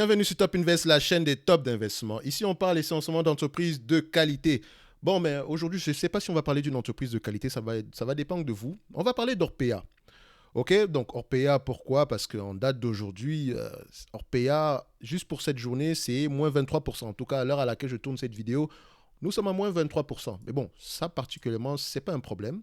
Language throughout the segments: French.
Bienvenue sur Top Invest, la chaîne des tops d'investissement. Ici, on parle essentiellement d'entreprises de qualité. Bon, mais aujourd'hui, je ne sais pas si on va parler d'une entreprise de qualité, ça va dépendre de vous. On va parler d'Orpea. Ok, donc Orpea, pourquoi? Parce qu'en date d'aujourd'hui, Orpea, juste pour cette journée, c'est moins 23%. En tout cas, à l'heure à laquelle je tourne cette vidéo, nous sommes à moins 23%. Mais bon, ça particulièrement, ce n'est pas un problème.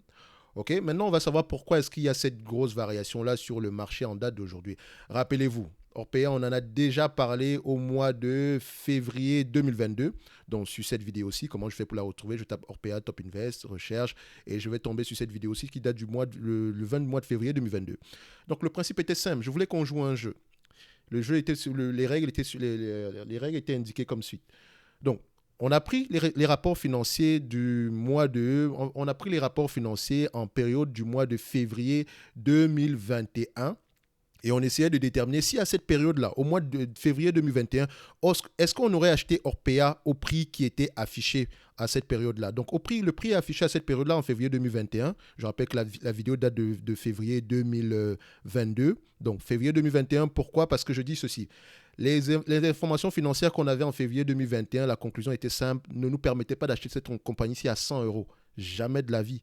Ok, maintenant on va savoir pourquoi est-ce qu'il y a cette grosse variation-là sur le marché en date d'aujourd'hui. Rappelez-vous, Orpea, on en a déjà parlé au mois de février 2022. Donc sur cette vidéo-ci, comment je fais pour la retrouver? Je tape Orpea Top Invest, recherche, et je vais tomber sur cette vidéo-ci qui date du le 20 mois de février 2022. Donc le principe était simple, je voulais qu'on joue un jeu. Le jeu était les règles étaient les règles étaient indiquées comme suit. Donc on a pris les rapports financiers du mois de... On a pris les rapports financiers en période du mois de février 2021 et on essayait de déterminer si à cette période-là, au mois de février 2021, est-ce qu'on aurait acheté Orpea au prix qui était affiché à cette période-là. Donc le prix affiché à cette période-là en février 2021, je rappelle que la vidéo date de février 2022. Donc février 2021, pourquoi? Parce que je dis ceci. Les informations financières qu'on avait en février 2021, la conclusion était simple, ne nous permettait pas d'acheter cette compagnie-ci à 100 euros. Jamais de la vie.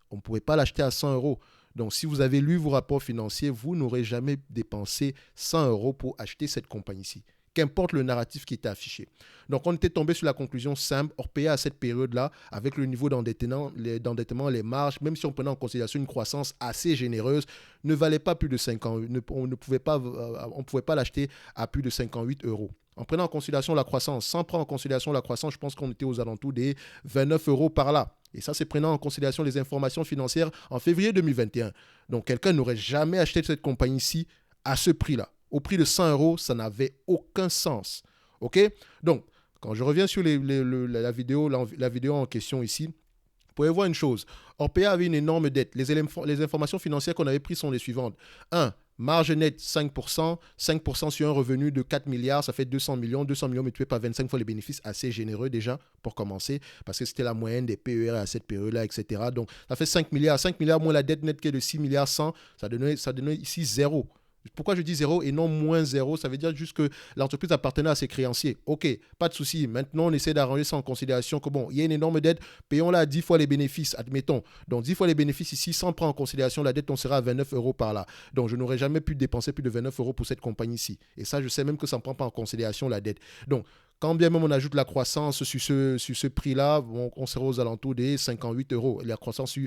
On ne pouvait pas l'acheter à 100 euros. Donc, si vous avez lu vos rapports financiers, vous n'aurez jamais dépensé 100 euros pour acheter cette compagnie-ci. Qu'importe le narratif qui était affiché. Donc, on était tombé sur la conclusion simple. Orpea, à cette période-là, avec le niveau d'endettement, les marges, même si on prenait en considération une croissance assez généreuse, ne valait pas plus de 50. On ne pouvait pas l'acheter à plus de 58 euros. En prenant en considération la croissance, sans prendre en considération la croissance, je pense qu'on était aux alentours des 29 euros par là. Et ça, c'est prenant en considération les informations financières en février 2021. Donc, quelqu'un n'aurait jamais acheté cette compagnie-ci à ce prix-là. Au prix de 100 euros, ça n'avait aucun sens. OK? Donc, quand je reviens sur la vidéo en question ici, vous pouvez voir une chose. Orpea avait une énorme dette. Les informations financières qu'on avait prises sont les suivantes. 1. Marge nette 5%, 5% sur un revenu de 4 milliards, ça fait 200 millions. 200 millions multiplié par 25 fois les bénéfices, assez généreux déjà pour commencer, parce que c'était la moyenne des PER à cette période-là, etc. Donc ça fait 5 milliards. 5 milliards moins la dette nette qui est de 6 milliards 100, ça donnait ici zéro. Pourquoi je dis zéro et non moins zéro? Ça veut dire juste que l'entreprise appartenait à ses créanciers. Ok, pas de souci. Maintenant, on essaie d'arranger ça en considération que bon, il y a une énorme dette, payons-la à 10 fois les bénéfices, admettons. Donc 10 fois les bénéfices ici, sans prendre en considération la dette, on sera à 29 euros par là. Donc je n'aurais jamais pu dépenser plus de 29 euros pour cette compagnie-ci. Et ça, je sais même que ça ne prend pas en considération la dette. Donc, quand bien même on ajoute la croissance sur ce prix-là, on sera aux alentours des 58 euros. La croissance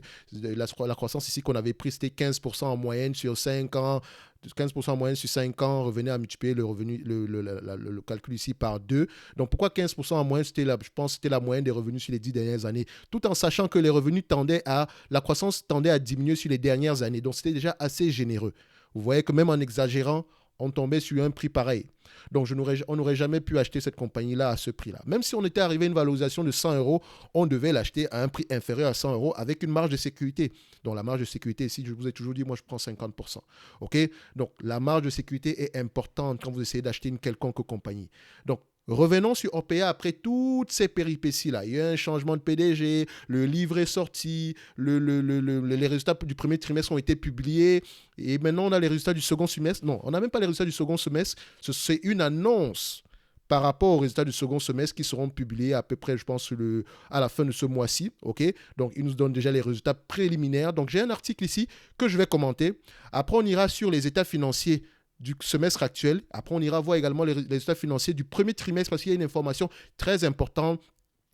ici qu'on avait prise, c'était 15% en moyenne sur 5 ans. 15% en moyenne sur 5 ans, revenez à multiplier le revenu, le calcul ici par 2. Donc pourquoi 15% en moyenne? Je pense que c'était la moyenne des revenus sur les 10 dernières années, tout en sachant que la croissance tendait à diminuer sur les dernières années. Donc c'était déjà assez généreux. Vous voyez que même en exagérant, on tombait sur un prix pareil. Donc, on n'aurait jamais pu acheter cette compagnie-là à ce prix-là. Même si on était arrivé à une valorisation de 100 euros, on devait l'acheter à un prix inférieur à 100 euros avec une marge de sécurité. Donc, la marge de sécurité, ici, je vous ai toujours dit, moi, je prends 50%. OK? Donc, la marge de sécurité est importante quand vous essayez d'acheter une quelconque compagnie. Donc, revenons sur Orpea après toutes ces péripéties-là. Il y a un changement de PDG, le livre est sorti, les résultats du premier trimestre ont été publiés et maintenant on a les résultats du second semestre. Non, on n'a même pas les résultats du second semestre. C'est une annonce par rapport aux résultats du second semestre qui seront publiés à peu près, je pense, à la fin de ce mois-ci. Okay? Donc, ils nous donnent déjà les résultats préliminaires. Donc, j'ai un article ici que je vais commenter. Après, on ira sur les états financiers du semestre actuel. Après, on ira voir également les résultats financiers du premier trimestre parce qu'il y a une information très importante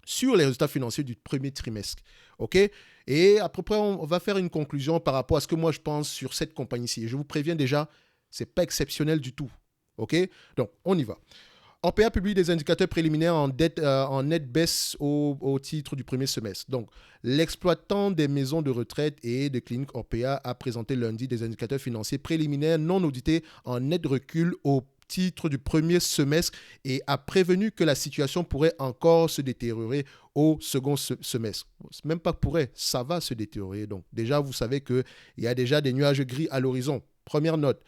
sur les résultats financiers du premier trimestre. OK? Et à peu près, on va faire une conclusion par rapport à ce que moi je pense sur cette compagnie-ci. Et je vous préviens déjà, ce n'est pas exceptionnel du tout. OK? Donc, on y va. Orpea publie des indicateurs préliminaires en nette baisse au titre du premier semestre. Donc, l'exploitant des maisons de retraite et de cliniques Orpea a présenté lundi des indicateurs financiers préliminaires non audités en net recul au titre du premier semestre et a prévenu que la situation pourrait encore se détériorer au second semestre. Même pas pourrait, ça va se détériorer. Donc, déjà, vous savez qu'il y a déjà des nuages gris à l'horizon. Première note.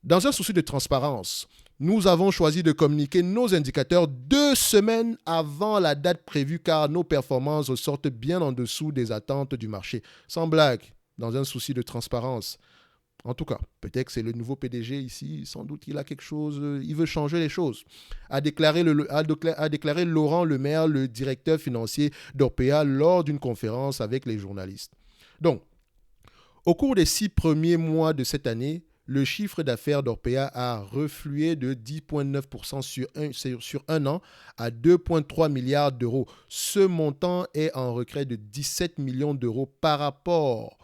Dans un souci de transparence, nous avons choisi de communiquer nos indicateurs 2 semaines avant la date prévue car nos performances ressortent bien en dessous des attentes du marché. Sans blague, dans un souci de transparence. En tout cas, peut-être que c'est le nouveau PDG ici, sans doute il a quelque chose, il veut changer les choses. A déclaré Laurent Lemaire, le directeur financier d'Orpea, lors d'une conférence avec les journalistes. Donc, au cours des 6 premiers mois de cette année, le chiffre d'affaires d'Orpea a reflué de 10,9% sur un an à 2,3 milliards d'euros. Ce montant est en recul de 17 millions d'euros par rapport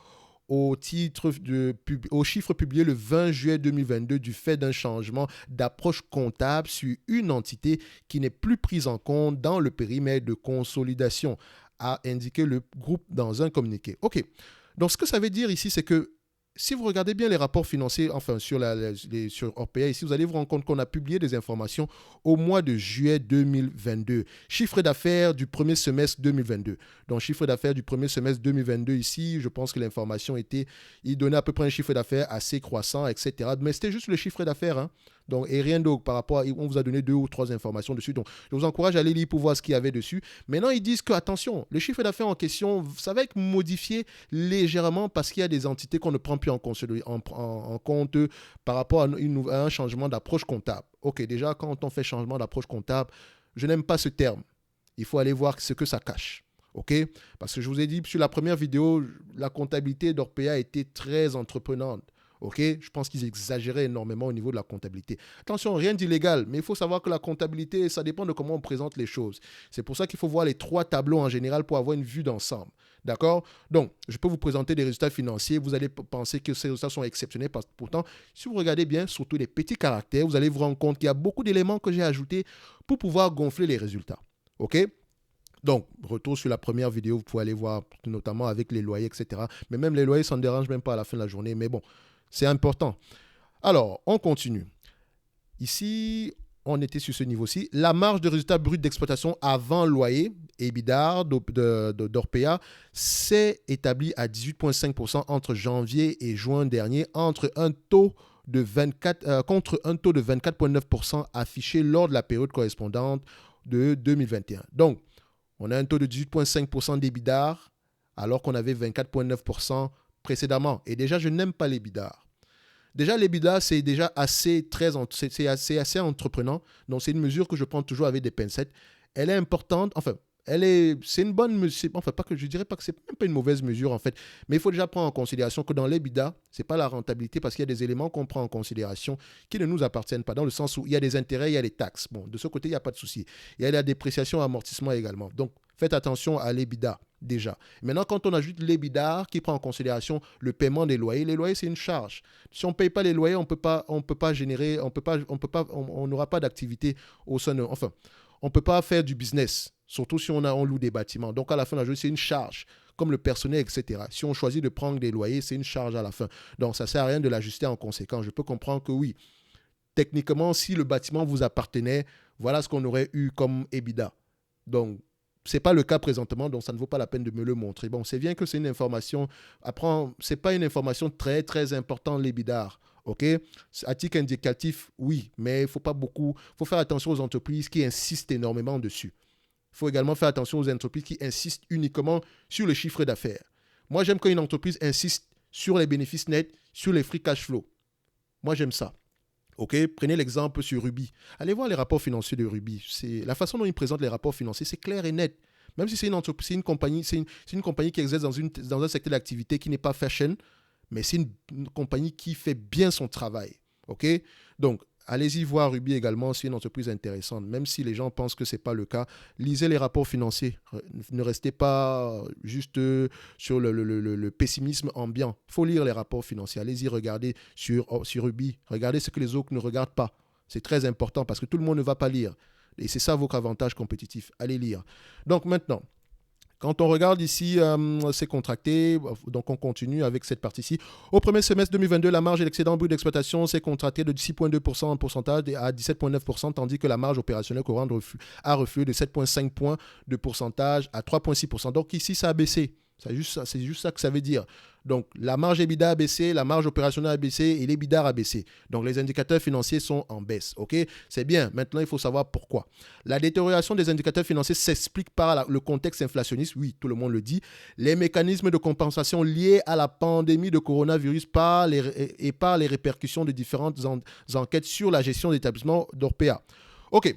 au chiffre publié le 20 juillet 2022 du fait d'un changement d'approche comptable sur une entité qui n'est plus prise en compte dans le périmètre de consolidation, a indiqué le groupe dans un communiqué. OK. Donc, ce que ça veut dire ici, c'est que si vous regardez bien les rapports financiers, enfin sur Orpea, ici, vous allez vous rendre compte qu'on a publié des informations au mois de juillet 2022. Chiffre d'affaires du premier semestre 2022. Donc, chiffre d'affaires du premier semestre 2022 ici, je pense que l'information il donnait à peu près un chiffre d'affaires assez croissant, etc. Mais c'était juste le chiffre d'affaires, hein. Donc, et rien d'autre par rapport on vous a donné 2 ou 3 informations dessus. Donc, je vous encourage à aller lire pour voir ce qu'il y avait dessus. Maintenant, ils disent que, attention, le chiffre d'affaires en question, ça va être modifié légèrement parce qu'il y a des entités qu'on ne prend plus en compte par rapport à un changement d'approche comptable. OK, déjà, quand on fait changement d'approche comptable, je n'aime pas ce terme. Il faut aller voir ce que ça cache. OK? Parce que je vous ai dit, sur la première vidéo, la comptabilité d'Orpea était très entreprenante. OK, je pense qu'ils exagéraient énormément au niveau de la comptabilité. Attention, rien d'illégal, mais il faut savoir que la comptabilité, ça dépend de comment on présente les choses. C'est pour ça qu'il faut voir les 3 tableaux en général pour avoir une vue d'ensemble. D'accord? Donc, je peux vous présenter des résultats financiers. Vous allez penser que ces résultats sont exceptionnels. Pourtant, si vous regardez bien, surtout les petits caractères, vous allez vous rendre compte qu'il y a beaucoup d'éléments que j'ai ajoutés pour pouvoir gonfler les résultats. OK? Donc, retour sur la première vidéo, vous pouvez aller voir, notamment avec les loyers, etc. Mais même les loyers, ça ne dérange même pas à la fin de la journée. Mais bon, c'est important. Alors, on continue. Ici, on était sur ce niveau-ci. La marge de résultat brut d'exploitation avant loyer, EBITDA d'Orpea, s'est établie à 18,5% entre janvier et juin dernier, contre un taux de 24,9% affiché lors de la période correspondante de 2021. Donc, on a un taux de 18,5% d'EBITDA, alors qu'on avait 24,9% précédemment. Et déjà, je n'aime pas l'EBITDA. Déjà, l'EBITDA, c'est déjà assez entreprenant. Donc, c'est une mesure que je prends toujours avec des pincettes. Elle est importante. Enfin, c'est une bonne mesure. Enfin, je dirais pas que c'est même pas une mauvaise mesure, en fait. Mais il faut déjà prendre en considération que dans l'EBITDA, ce n'est pas la rentabilité parce qu'il y a des éléments qu'on prend en considération qui ne nous appartiennent pas, dans le sens où il y a des intérêts, il y a des taxes. Bon, de ce côté, il n'y a pas de souci. Il y a la dépréciation et amortissement également. Donc, faites attention à l'EBITDA déjà. Maintenant, quand on ajoute l'EBITDA qui prend en considération le paiement des loyers, les loyers, c'est une charge. Si on ne paye pas les loyers, on n'aura pas d'activité au sein de... Enfin, on ne peut pas faire du business, surtout si on loue des bâtiments. Donc, à la fin de la journée, c'est une charge, comme le personnel, etc. Si on choisit de prendre des loyers, c'est une charge à la fin. Donc, ça ne sert à rien de l'ajuster en conséquence. Je peux comprendre que oui, techniquement, si le bâtiment vous appartenait, voilà ce qu'on aurait eu comme EBITDA. Donc, ce n'est pas le cas présentement, donc ça ne vaut pas la peine de me le montrer. Bon, c'est bien que c'est une information, après, ce n'est pas une information très, très importante, l'EBITDA. OK? À titre indicatif, oui, mais il faut faire attention aux entreprises qui insistent énormément dessus. Il faut également faire attention aux entreprises qui insistent uniquement sur le chiffre d'affaires. Moi, j'aime quand une entreprise insiste sur les bénéfices nets, sur les free cash flow. Moi, j'aime ça. OK, prenez l'exemple sur Ruby. Allez voir les rapports financiers de Ruby. La façon dont ils présentent les rapports financiers, c'est clair et net. Même si c'est une entreprise, c'est une compagnie qui exerce dans un secteur d'activité qui n'est pas fashion, mais c'est une compagnie qui fait bien son travail. OK? Donc, allez-y voir Ruby également, c'est une entreprise intéressante. Même si les gens pensent que ce n'est pas le cas, lisez les rapports financiers. Ne restez pas juste sur le pessimisme ambiant. Il faut lire les rapports financiers. Allez-y, regardez sur Ruby. Regardez ce que les autres ne regardent pas. C'est très important parce que tout le monde ne va pas lire. Et c'est ça votre avantage compétitif. Allez lire. Donc maintenant, quand on regarde ici, c'est contracté, donc on continue avec cette partie-ci. Au premier semestre 2022, la marge et l'excédent brut d'exploitation s'est contracté de 6,2% en pourcentage à 17,9%, tandis que la marge opérationnelle courante a reflué de 7,5 points de pourcentage à 3,6%. Donc ici, ça a baissé. C'est juste ça que ça veut dire. Donc, la marge EBITDA a baissé, la marge opérationnelle a baissé et l'EBITDA a baissé. Donc, les indicateurs financiers sont en baisse. OK? C'est bien. Maintenant, il faut savoir pourquoi. La détérioration des indicateurs financiers s'explique par le contexte inflationniste. Oui, tout le monde le dit. Les mécanismes de compensation liés à la pandémie de coronavirus par les répercussions de différentes enquêtes sur la gestion d'établissements d'Orpea. OK.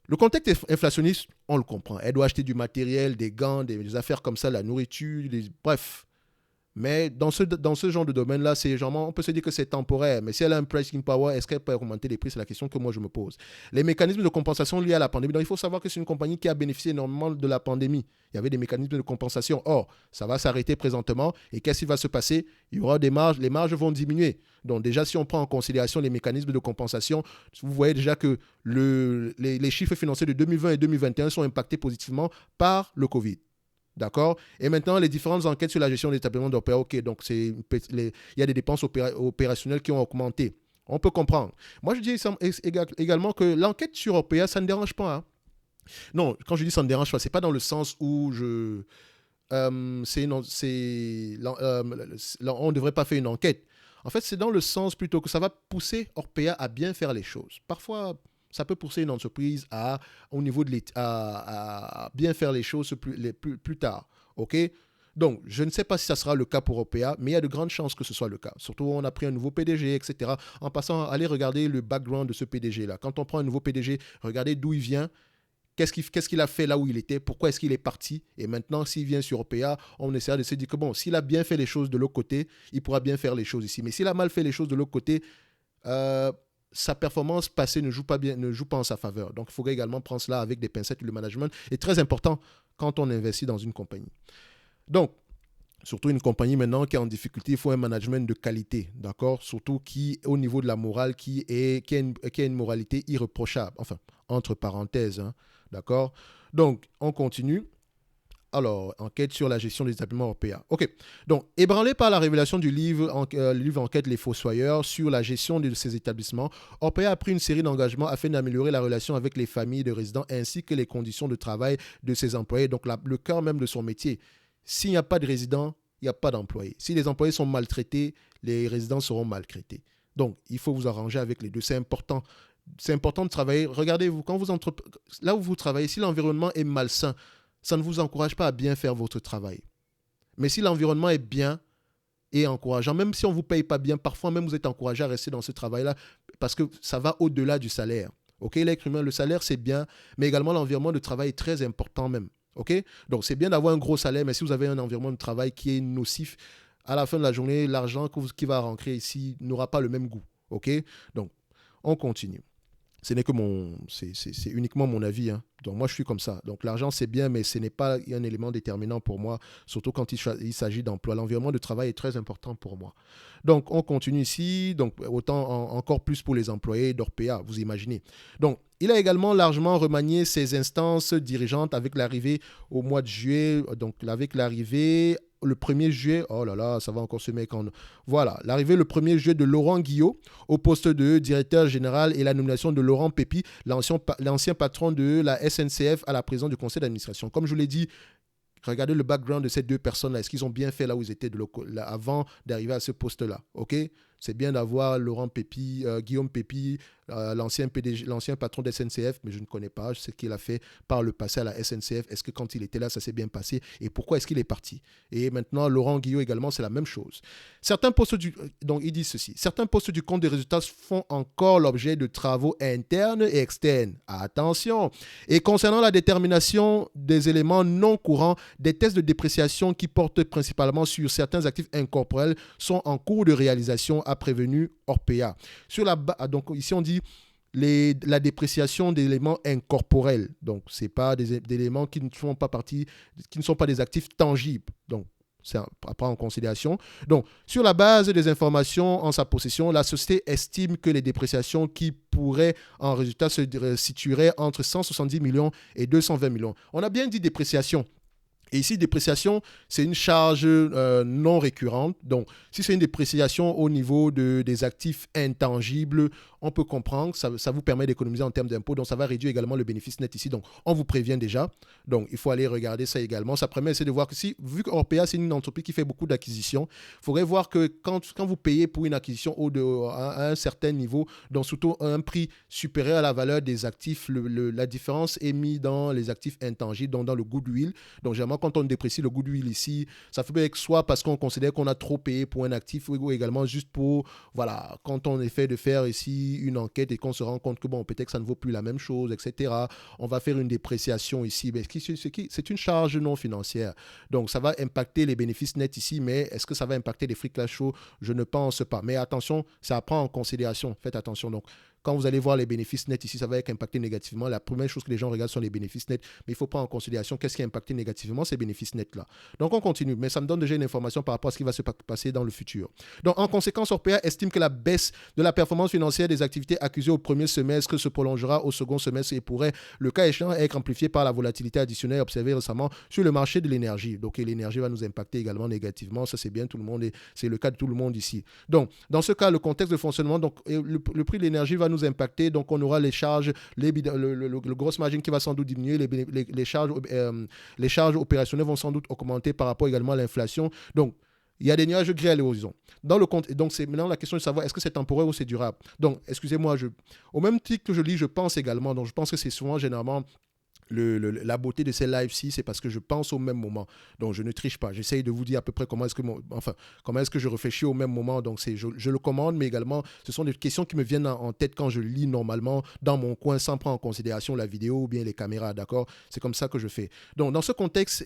Le contexte inflationniste, on le comprend. Elle doit acheter du matériel, des gants, des affaires comme ça, la nourriture, bref. Mais dans ce genre de domaine-là, on peut se dire que c'est temporaire. Mais si elle a un pricing power, est-ce qu'elle peut augmenter les prix? C'est la question que moi je me pose. Les mécanismes de compensation liés à la pandémie. Donc il faut savoir que c'est une compagnie qui a bénéficié énormément de la pandémie. Il y avait des mécanismes de compensation. Or, ça va s'arrêter présentement. Et qu'est-ce qui va se passer? Il y aura des marges. Les marges vont diminuer. Donc déjà, si on prend en considération les mécanismes de compensation, vous voyez déjà que les chiffres financiers de 2020 et 2021 sont impactés positivement par le Covid. D'accord? Et maintenant, les différentes enquêtes sur la gestion des établissements d'Orpea, OK, donc il y a des dépenses opérationnelles qui ont augmenté. On peut comprendre. Moi, je dis également que l'enquête sur Orpea, ça ne dérange pas. Hein. Non, quand je dis ça ne dérange pas, ce n'est pas dans le sens où on ne devrait pas faire une enquête. En fait, c'est dans le sens plutôt que ça va pousser Orpea à bien faire les choses. Parfois, ça peut pousser une entreprise au niveau de à bien faire les choses plus tard. OK? Donc, je ne sais pas si ça sera le cas pour Orpea, mais il y a de grandes chances que ce soit le cas. Surtout, on a pris un nouveau PDG, etc. En passant, allez regarder le background de ce PDG-là. Quand on prend un nouveau PDG, regardez d'où il vient, qu'est-ce qu'il a fait là où il était, pourquoi est-ce qu'il est parti. Et maintenant, s'il vient sur Orpea, on essaiera de se dire que bon, s'il a bien fait les choses de l'autre côté, il pourra bien faire les choses ici. Mais s'il a mal fait les choses de l'autre côté, sa performance passée ne joue pas en sa faveur. Donc, il faudrait également prendre cela avec des pincettes. Le management est très important quand on investit dans une compagnie. Donc, surtout une compagnie maintenant qui est en difficulté, il faut un management de qualité, d'accord? Surtout qui, au niveau de la morale, qui a une moralité irréprochable. Enfin, entre parenthèses, hein, d'accord? Donc, on continue. Alors, enquête sur la gestion des établissements Orpea. OK. Donc, ébranlé par la révélation du livre Enquête Les Fossoyeurs sur la gestion de ces établissements, Orpea a pris une série d'engagements afin d'améliorer la relation avec les familles de résidents ainsi que les conditions de travail de ses employés, donc le cœur même de son métier. S'il n'y a pas de résidents, il n'y a pas d'employés. Si les employés sont maltraités, les résidents seront maltraités. Donc, il faut vous arranger avec les deux. C'est important. C'est important de travailler. Regardez-vous, là où vous travaillez, si l'environnement est malsain, ça ne vous encourage pas à bien faire votre travail. Mais si l'environnement est bien et encourageant, même si on ne vous paye pas bien, parfois même vous êtes encouragé à rester dans ce travail-là parce que ça va au-delà du salaire. OK, l'être humain, le salaire, c'est bien, mais également l'environnement de travail est très important même. OK? Donc, c'est bien d'avoir un gros salaire, mais si vous avez un environnement de travail qui est nocif, à la fin de la journée, l'argent qui va rentrer ici n'aura pas le même goût. OK? Donc, on continue. Ce n'est que c'est uniquement mon avis. Hein. Donc, moi, je suis comme ça. Donc, l'argent, c'est bien, mais ce n'est pas un élément déterminant pour moi, surtout quand il s'agit d'emploi. L'environnement de travail est très important pour moi. Donc, on continue ici. Donc, encore plus pour les employés d'Orpea, vous imaginez. Donc, il a également largement remanié ses instances dirigeantes avec l'arrivée au mois de juillet. Donc, avec l'arrivée le 1er juillet, oh là là, ça va encore se mettre en... Voilà, l'arrivée le 1er juillet de Laurent Guillot au poste de directeur général et la nomination de Laurent Pépi, l'ancien patron de la SNCF à la présidence du conseil d'administration. Comme je vous l'ai dit, regardez le background de ces deux personnes-là. Est-ce qu'ils ont bien fait là où ils étaient avant d'arriver à ce poste-là? OK? C'est bien d'avoir Laurent Pépi, Guillaume Pépi, l'ancien patron de SNCF, mais je ne connais pas. Je sais qu'il a fait par le passé à la SNCF. Est-ce que quand il était là, ça s'est bien passé? Et pourquoi est-ce qu'il est parti? Et maintenant, Laurent Guillot également, c'est la même chose. Donc, il dit ceci. Certains postes du compte des résultats font encore l'objet de travaux internes et externes. Attention! Et concernant la détermination des éléments non courants, des tests de dépréciation qui portent principalement sur certains actifs incorporels sont en cours de réalisation, a prévenu Orpea. Donc ici on dit la dépréciation d'éléments incorporels. Donc ce n'est pas des éléments qui ne sont pas des actifs tangibles. Donc c'est à prendre en considération. Donc, sur la base des informations en sa possession, la société estime que les dépréciations qui pourraient en résultat se situeraient entre 170 millions et 220 millions. On a bien dit dépréciation. Et ici, dépréciation, c'est une charge non récurrente. Donc, si c'est une dépréciation au niveau des actifs intangibles, on peut comprendre, ça vous permet d'économiser en termes d'impôts, donc ça va réduire également le bénéfice net ici. Donc, on vous prévient déjà. Donc, il faut aller regarder ça également. Ça permet de voir que vu qu'Orpea, c'est une entreprise qui fait beaucoup d'acquisitions, il faudrait voir que quand vous payez pour une acquisition à un certain niveau, donc surtout un prix supérieur à la valeur des actifs, la différence est mise dans les actifs intangibles, donc dans le goodwill. Donc, généralement, quand on déprécie le goodwill ici, ça fait soit parce qu'on considère qu'on a trop payé pour un actif ou également juste pour, voilà, quand on essaie de faire ici une enquête et qu'on se rend compte que, bon, peut-être que ça ne vaut plus la même chose, etc. On va faire une dépréciation ici. Mais c'est une charge non financière. Donc, ça va impacter les bénéfices nets ici, mais est-ce que ça va impacter les free cash flow? Je ne pense pas. Mais attention, ça prend en considération. Faites attention. Donc, quand vous allez voir les bénéfices nets ici, ça va être impacté négativement. La première chose que les gens regardent sont les bénéfices nets, mais il faut prendre en considération qu'est-ce qui a impacté négativement ces bénéfices nets-là. Donc, on continue, mais ça me donne déjà une information par rapport à ce qui va se passer dans le futur. Donc, en conséquence, Orpea estime que la baisse de la performance financière des activités accusées au premier semestre se prolongera au second semestre et pourrait, le cas échéant, être amplifié par la volatilité additionnelle observée récemment sur le marché de l'énergie. Donc, l'énergie va nous impacter également négativement. Ça, c'est bien tout le monde et c'est le cas de tout le monde ici. Donc, dans ce cas, le contexte de fonctionnement, donc, le prix de l'énergie va nous impacter. Donc, on aura les charges, le gross margin qui va sans doute diminuer, les charges opérationnelles vont sans doute augmenter par rapport également à l'inflation. Donc, il y a des nuages gris à l'horizon. Donc, c'est maintenant la question de savoir est-ce que c'est temporaire ou c'est durable. Donc, excusez-moi, au même titre que je lis, je pense également, donc je pense que c'est souvent généralement la beauté de ces lives-ci, c'est parce que je pense au même moment. Donc, je ne triche pas. J'essaye de vous dire à peu près comment est-ce que je réfléchis au même moment. Donc, je le commande, mais également, ce sont des questions qui me viennent en tête quand je lis normalement dans mon coin sans prendre en considération la vidéo ou bien les caméras, d'accord? C'est comme ça que je fais. Donc, dans ce contexte,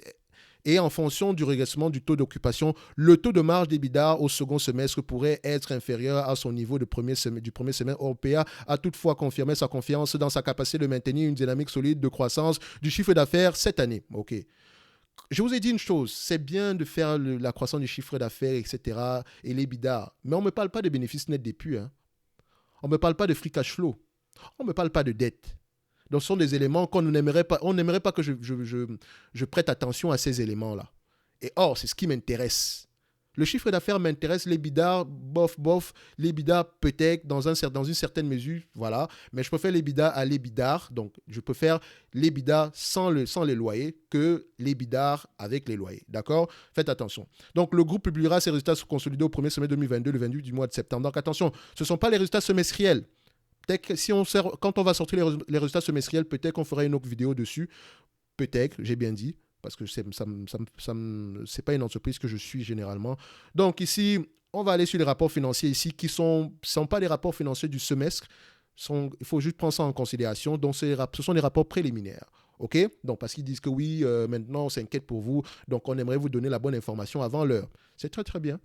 et en fonction du régressement du taux d'occupation, le taux de marge d'EBITDA au second semestre pourrait être inférieur à son niveau du premier semestre. Orpea a toutefois confirmé sa confiance dans sa capacité de maintenir une dynamique solide de croissance du chiffre d'affaires cette année. OK. Je vous ai dit une chose, c'est bien de faire la croissance du chiffre d'affaires, etc. et l'EBITDA, mais on ne me parle pas de bénéfices nets des PU. On ne me parle pas de free cash flow. On ne me parle pas de dette. Donc, ce sont des éléments qu'on n'aimerait pas. On n'aimerait pas que je prête attention à ces éléments-là. Et or, c'est ce qui m'intéresse. Le chiffre d'affaires m'intéresse, l'EBITDA, bof, l'EBITDA peut-être dans une certaine mesure, voilà. Mais je préfère l'EBITDA à l'EBITDAR. Donc, je préfère l'EBITDA sans les loyers que l'EBITDAR avec les loyers. D'accord? Faites attention. Donc, le groupe publiera ses résultats consolidés au premier semestre 2022, le 28 du mois de septembre. Donc, attention, ce ne sont pas les résultats semestriels. Peut-être que quand on va sortir les résultats semestriels, peut-être qu'on fera une autre vidéo dessus. Peut-être, j'ai bien dit, parce que c'est pas une entreprise que je suis généralement. Donc ici, on va aller sur les rapports financiers ici, qui sont pas les rapports financiers du semestre. Il faut juste prendre ça en considération. Donc, ce sont des rapports préliminaires. OK? Donc, parce qu'ils disent que oui, maintenant, on s'inquiète pour vous. Donc, on aimerait vous donner la bonne information avant l'heure. C'est très, très bien.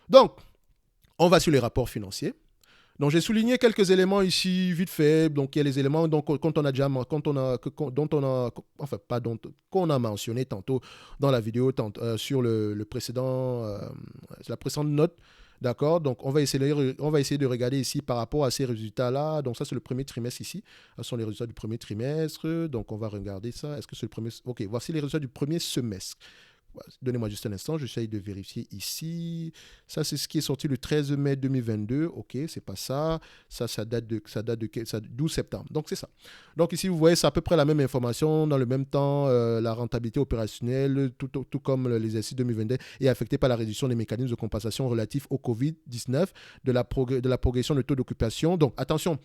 Donc, on va sur les rapports financiers. Donc, j'ai souligné quelques éléments ici, vite fait. Donc, il y a les éléments qu'on a mentionné tantôt dans la vidéo sur la précédente note. D'accord? Donc, on va essayer de regarder ici par rapport à ces résultats-là. Donc, ça, c'est le premier trimestre ici. Ce sont les résultats du premier trimestre. Donc, on va regarder ça. Est-ce que c'est le premier... OK, voici les résultats du premier semestre. Donnez-moi juste un instant, j'essaye de vérifier ici. Ça, c'est ce qui est sorti le 13 mai 2022. OK, c'est pas ça. Ça date de 12 septembre. Donc, c'est ça. Donc, ici, vous voyez, c'est à peu près la même information. Dans le même temps, la rentabilité opérationnelle, tout comme l'exercice 2022, est affectée par la réduction des mécanismes de compensation relatifs au COVID-19, de la progression du taux d'occupation. Donc, attention,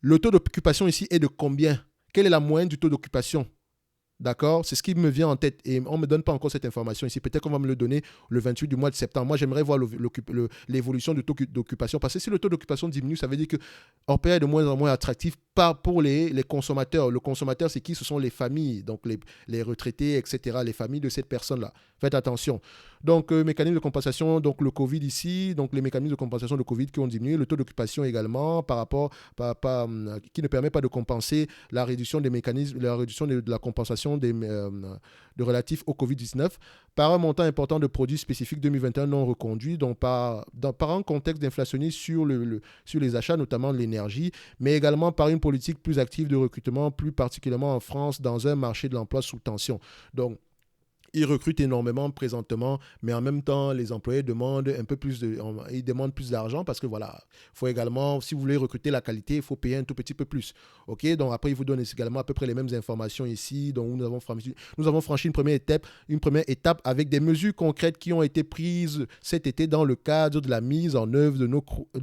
le taux d'occupation ici est de combien? Quelle est la moyenne du taux d'occupation? D'accord? C'est ce qui me vient en tête et on ne me donne pas encore cette information ici. Peut-être qu'on va me le donner le 28 du mois de septembre. Moi, j'aimerais voir l'évolution du taux d'occupation parce que si le taux d'occupation diminue, ça veut dire que Orpea est de moins en moins attractif pour les consommateurs. Le consommateur, c'est qui? Ce sont les familles, donc les retraités, etc., les familles de cette personne-là. Faites attention. Donc, mécanisme de compensation, donc le Covid ici, donc les mécanismes de compensation de Covid qui ont diminué, le taux d'occupation également qui ne permet pas de compenser la réduction des mécanismes, la réduction de la compensation de relatifs au Covid-19 par un montant important de produits spécifiques 2021 non reconduits, donc par un contexte d'inflationniste sur les achats, notamment de l'énergie, mais également par une politique plus active de recrutement, plus particulièrement en France, dans un marché de l'emploi sous tension. Donc, Ils recrutent énormément présentement, mais en même temps, les employés demandent ils demandent plus d'argent parce que voilà, faut également, si vous voulez recruter la qualité, il faut payer un tout petit peu plus. Ok, donc après, ils vous donnent également à peu près les mêmes informations ici. Donc nous avons franchi une première étape avec des mesures concrètes qui ont été prises cet été dans le cadre de la mise en œuvre de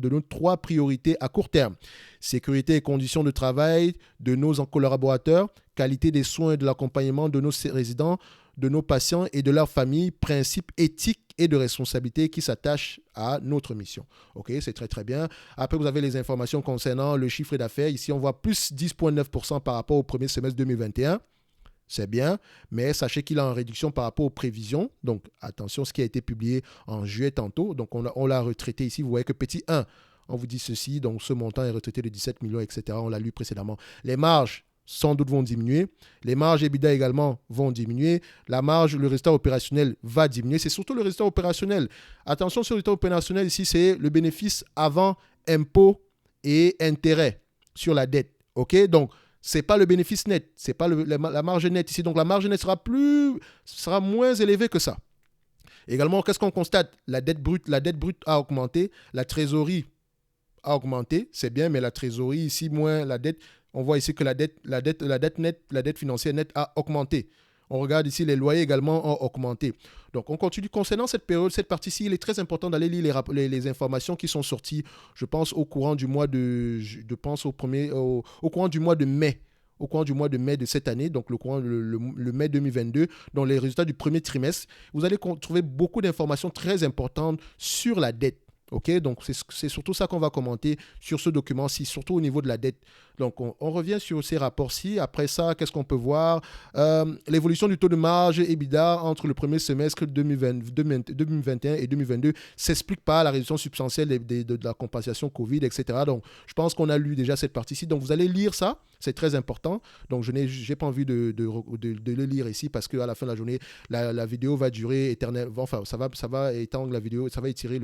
nos 3 priorités à court terme. Sécurité et conditions de travail de nos collaborateurs, qualité des soins et de l'accompagnement de nos résidents, de nos patients et de leurs familles, principes éthiques et de responsabilité qui s'attachent à notre mission. OK, c'est très très bien. Après, vous avez les informations concernant le chiffre d'affaires. Ici, on voit plus 10,9% par rapport au premier semestre 2021. C'est bien, mais sachez qu'il est en réduction par rapport aux prévisions. Donc, attention, ce qui a été publié en juillet tantôt. Donc, on l'a retraité ici. Vous voyez que petit 1, on vous dit ceci. Donc, ce montant est retraité de 17 millions, etc. On l'a lu précédemment. Les marges sans doute vont diminuer. Les marges EBITDA également vont diminuer. La marge, le résultat opérationnel va diminuer. C'est surtout le résultat opérationnel. Attention sur le résultat opérationnel, ici, c'est le bénéfice avant impôts et intérêts sur la dette. OK? Donc, ce n'est pas le bénéfice net. Ce n'est pas la marge nette ici. Donc, la marge nette sera moins élevée que ça. Également, qu'est-ce qu'on constate? La dette brute a augmenté. La trésorerie a augmenté. C'est bien, mais la trésorerie ici, moins la dette. On voit ici que la dette financière nette a augmenté. On regarde ici, les loyers également ont augmenté. Donc, on continue. Concernant cette période, cette partie-ci, il est très important d'aller lire les informations qui sont sorties, je pense, au courant du mois de mai. Au courant du mois de mai de cette année, donc le mai 2022, dans les résultats du premier trimestre, vous allez trouver beaucoup d'informations très importantes sur la dette. OK, donc c'est surtout ça qu'on va commenter sur ce document-ci, surtout au niveau de la dette. Donc, on revient sur ces rapports-ci. Après ça, qu'est-ce qu'on peut voir? L'évolution du taux de marge EBITDA entre le premier semestre 2021 et 2022 s'explique par la réduction substantielle de la compensation Covid, etc. Donc, je pense qu'on a lu déjà cette partie-ci. Donc, vous allez lire ça. C'est très important. Donc, je n'ai pas envie de le lire ici parce qu'à la fin de la journée, la vidéo va durer éternellement. Enfin, ça va étendre la vidéo, ça va étirer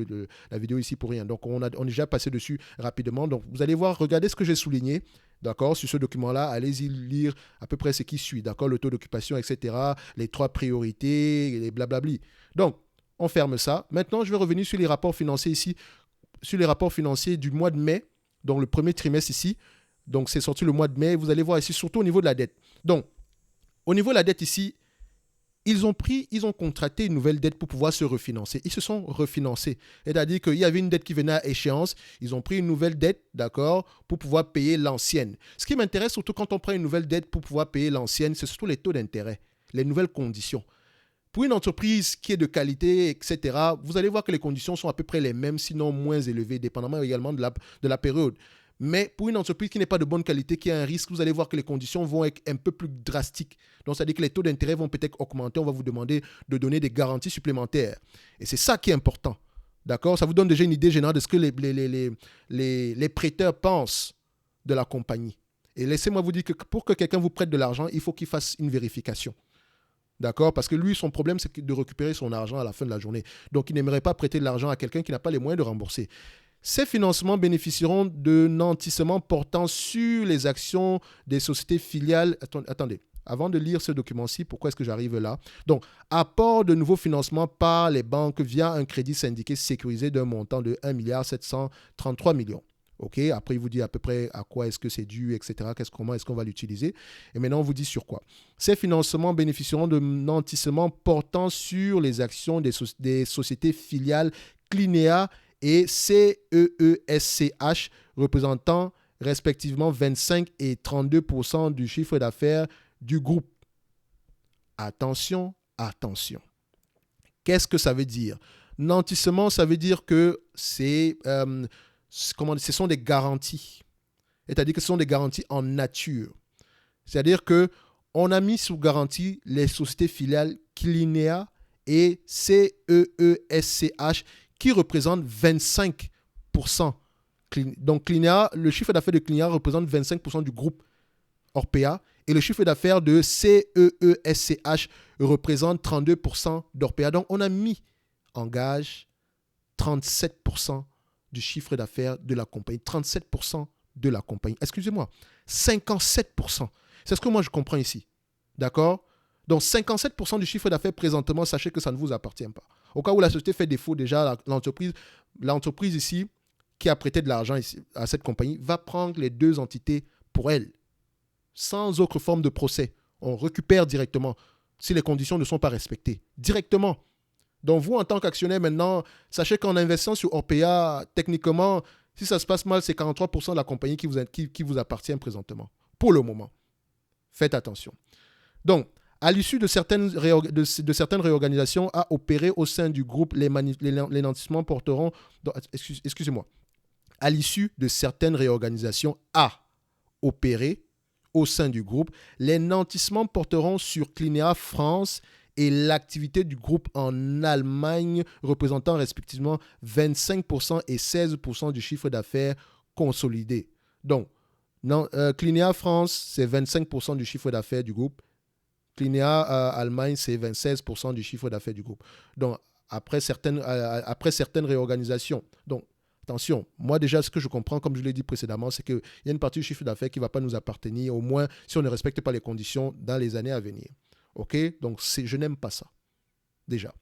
la vidéo ici pour rien. Donc, on est déjà passé dessus rapidement. Donc, vous allez voir, regardez ce que j'ai souligné. D'accord, sur ce document-là, allez-y lire à peu près ce qui suit. D'accord, le taux d'occupation, etc., les 3 priorités, les blablabli. Donc, on ferme ça. Maintenant, je vais revenir sur les rapports financiers ici, sur les rapports financiers du mois de mai, donc le premier trimestre ici. Donc, c'est sorti le mois de mai. Vous allez voir ici, surtout au niveau de la dette. Donc, au niveau de la dette ici, ils ont contracté une nouvelle dette pour pouvoir se refinancer. Ils se sont refinancés. C'est-à-dire qu'il y avait une dette qui venait à échéance. Ils ont pris une nouvelle dette, d'accord, pour pouvoir payer l'ancienne. Ce qui m'intéresse surtout quand on prend une nouvelle dette pour pouvoir payer l'ancienne, c'est surtout les taux d'intérêt, les nouvelles conditions. Pour une entreprise qui est de qualité, etc., vous allez voir que les conditions sont à peu près les mêmes, sinon moins élevées, dépendamment également de la période. Mais pour une entreprise qui n'est pas de bonne qualité, qui a un risque, vous allez voir que les conditions vont être un peu plus drastiques. Donc, ça veut dire que les taux d'intérêt vont peut-être augmenter. On va vous demander de donner des garanties supplémentaires. Et c'est ça qui est important. D'accord? Ça vous donne déjà une idée générale de ce que les prêteurs pensent de la compagnie. Et laissez-moi vous dire que pour que quelqu'un vous prête de l'argent, il faut qu'il fasse une vérification. D'accord? Parce que lui, son problème, c'est de récupérer son argent à la fin de la journée. Donc, il n'aimerait pas prêter de l'argent à quelqu'un qui n'a pas les moyens de rembourser. Ces financements bénéficieront de nantissements portant sur les actions des sociétés filiales. Attendez, avant de lire ce document-ci, pourquoi est-ce que j'arrive là? Donc, apport de nouveaux financements par les banques via un crédit syndiqué sécurisé d'un montant de 1,733 milliard. OK, après, il vous dit à peu près à quoi est-ce que c'est dû, etc. Comment est-ce qu'on va l'utiliser. Et maintenant, on vous dit sur quoi. Ces financements bénéficieront de nantissements portant sur les actions des sociétés filiales Clinéa et CEESCH, représentant respectivement 25 et 32% du chiffre d'affaires du groupe. Attention, attention. Qu'est-ce que ça veut dire? Nantissement, ça veut dire que ce sont des garanties. C'est-à-dire que ce sont des garanties en nature. C'est-à-dire qu'on a mis sous garantie les sociétés filiales Clinéa et CEESCH qui représente 25%. Donc, le chiffre d'affaires de Clinéa représente 25% du groupe Orpea et le chiffre d'affaires de CEESCH représente 32% d'Orpea. Donc, on a mis en gage 37% du chiffre d'affaires de la compagnie. 37% de la compagnie. Excusez-moi, 57%. C'est ce que moi je comprends ici. D'accord? Donc 57% du chiffre d'affaires présentement, sachez que ça ne vous appartient pas. Au cas où la société fait défaut, déjà, l'entreprise ici, qui a prêté de l'argent à cette compagnie, va prendre les deux entités pour elle, sans autre forme de procès. On récupère directement, si les conditions ne sont pas respectées. Directement. Donc vous, en tant qu'actionnaire, maintenant, sachez qu'en investissant sur Orpea, techniquement, si ça se passe mal, c'est 43% de la compagnie qui vous appartient présentement. Pour le moment. Faites attention. Donc, à l'issue de certaines réorganisations à opérer au sein du groupe, les nantissements porteront... Excusez-moi. À l'issue de certaines réorganisations à opérer au sein du groupe, les nantissements porteront sur Clinéa France et l'activité du groupe en Allemagne, représentant respectivement 25% et 16% du chiffre d'affaires consolidé. Donc, Clinéa France, c'est 25% du chiffre d'affaires du groupe. Clinéa Allemagne, c'est 26% du chiffre d'affaires du groupe. Donc, après certaines réorganisations. Donc, attention, moi déjà, ce que je comprends, comme je l'ai dit précédemment, c'est qu'il y a une partie du chiffre d'affaires qui ne va pas nous appartenir, au moins si on ne respecte pas les conditions dans les années à venir. OK? Donc, je n'aime pas ça. Déjà.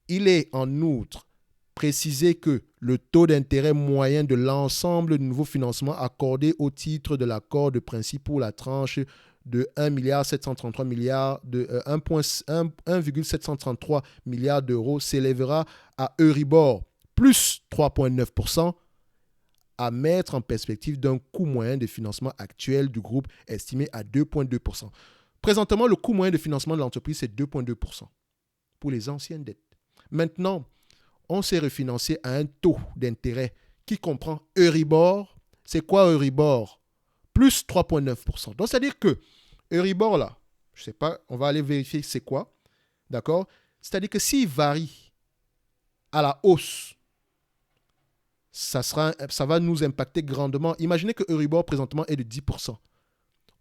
Il est en outre précisé que le taux d'intérêt moyen de l'ensemble du nouveau financement accordé au titre de l'accord de principe pour la tranche de 1,733 milliard de 1,733 milliard d'euros s'élèvera à Euribor plus 3,9%, à mettre en perspective d'un coût moyen de financement actuel du groupe estimé à 2,2%. Présentement, le coût moyen de financement de l'entreprise, c'est 2,2% pour les anciennes dettes. Maintenant, on s'est refinancé à un taux d'intérêt qui comprend Euribor. C'est quoi Euribor? Plus 3,9%. Donc, c'est-à-dire que Euribor, là, je ne sais pas, on va aller vérifier c'est quoi. D'accord? C'est-à-dire que s'il varie à la hausse, ça va nous impacter grandement. Imaginez que Euribor présentement est de 10%.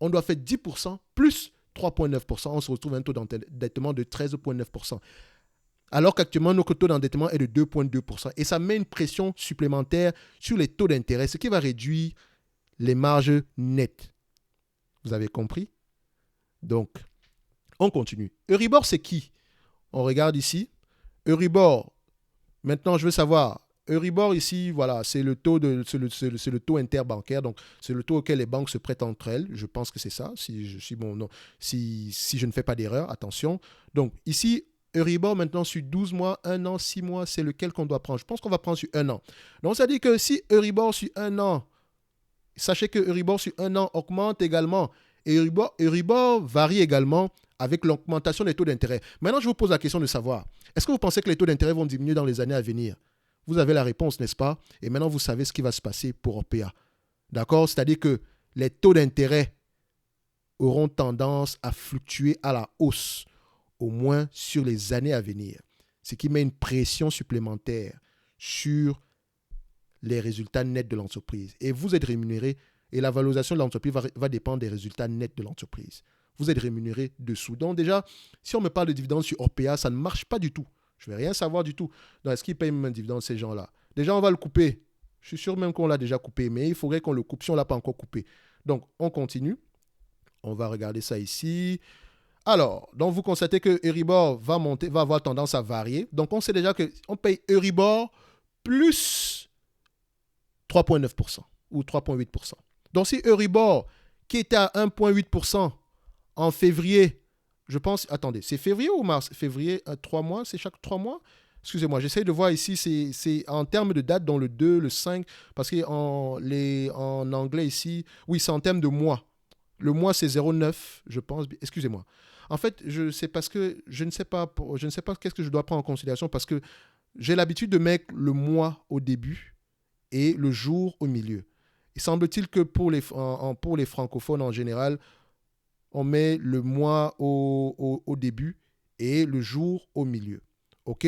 On doit faire 10% plus 3,9%. On se retrouve à un taux d'endettement de 13,9%. Alors qu'actuellement, notre taux d'endettement est de 2,2%. Et ça met une pression supplémentaire sur les taux d'intérêt, ce qui va réduire les marges nettes. Vous avez compris? Donc, on continue. Euribor, c'est qui? On regarde ici. Euribor, maintenant, je veux savoir. Euribor, ici, voilà, c'est le taux interbancaire. Donc, c'est le taux auquel les banques se prêtent entre elles. Je pense que c'est ça. Si je ne fais pas d'erreur, attention. Donc, ici, Euribor, maintenant, sur 12 mois, 1 an, 6 mois, c'est lequel qu'on doit prendre? Je pense qu'on va prendre sur 1 an. Donc, ça dit que si Euribor sur 1 an, sachez que Euribor sur 1 an augmente également. Et Euribor varie également avec l'augmentation des taux d'intérêt. Maintenant, je vous pose la question de savoir, est-ce que vous pensez que les taux d'intérêt vont diminuer dans les années à venir? Vous avez la réponse, n'est-ce pas? Et maintenant, vous savez ce qui va se passer pour Orpea. D'accord? C'est-à-dire que les taux d'intérêt auront tendance à fluctuer à la hausse, au moins sur les années à venir. Ce qui met une pression supplémentaire sur les résultats nets de l'entreprise. Et vous êtes rémunéré, et la valorisation de l'entreprise va dépendre des résultats nets de l'entreprise. Vous êtes rémunéré dessous. Donc déjà, si on me parle de dividendes sur Orpea, ça ne marche pas du tout. Je ne vais rien savoir du tout. Donc, est-ce qu'ils payent même un dividende, ces gens-là? Déjà, on va le couper. Je suis sûr même qu'on l'a déjà coupé, mais il faudrait qu'on le coupe si on ne l'a pas encore coupé. Donc, on continue. On va regarder ça ici. Alors, donc vous constatez que Euribor va monter, va avoir tendance à varier. Donc, on sait déjà qu'on paye Euribor plus 3,9% ou 3,8%. Donc, si Euribor, qui était à 1,8% en février, je pense, attendez, c'est février ou mars? Février, 3 mois, c'est chaque 3 mois? Excusez-moi, j'essaie de voir ici, c'est en termes de date, dans le 2, le 5, parce qu'en anglais ici, oui, c'est en termes de mois. Le mois, c'est 0,9, je pense. Excusez-moi. En fait, c'est parce que je ne sais pas qu'est-ce que je dois prendre en considération, parce que j'ai l'habitude de mettre le mois au début et le jour au milieu. Il semble-t-il que pour les francophones en général, on met le mois au début et le jour au milieu. OK?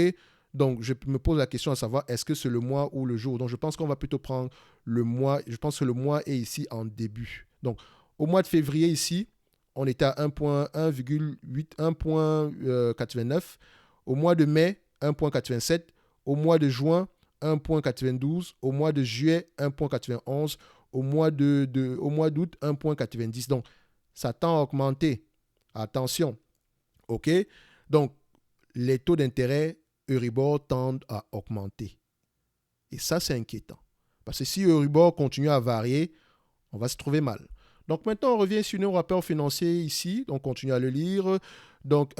Donc, je me pose la question à savoir, est-ce que c'est le mois ou le jour? Donc, je pense qu'on va plutôt prendre le mois. Je pense que le mois est ici en début. Donc, au mois de février, ici, on était à 1,89. Au mois de mai, 1,87. Au mois de juin, 1,92. Au mois de juillet, 1,91. Au mois d'août, 1,90. Donc, ça tend à augmenter. Attention. OK? Donc, les taux d'intérêt Euribor tendent à augmenter. Et ça, c'est inquiétant. Parce que si Euribor continue à varier, on va se trouver mal. Donc maintenant, on revient sur nos rapports financiers ici. Donc, on continue à le lire. Donc,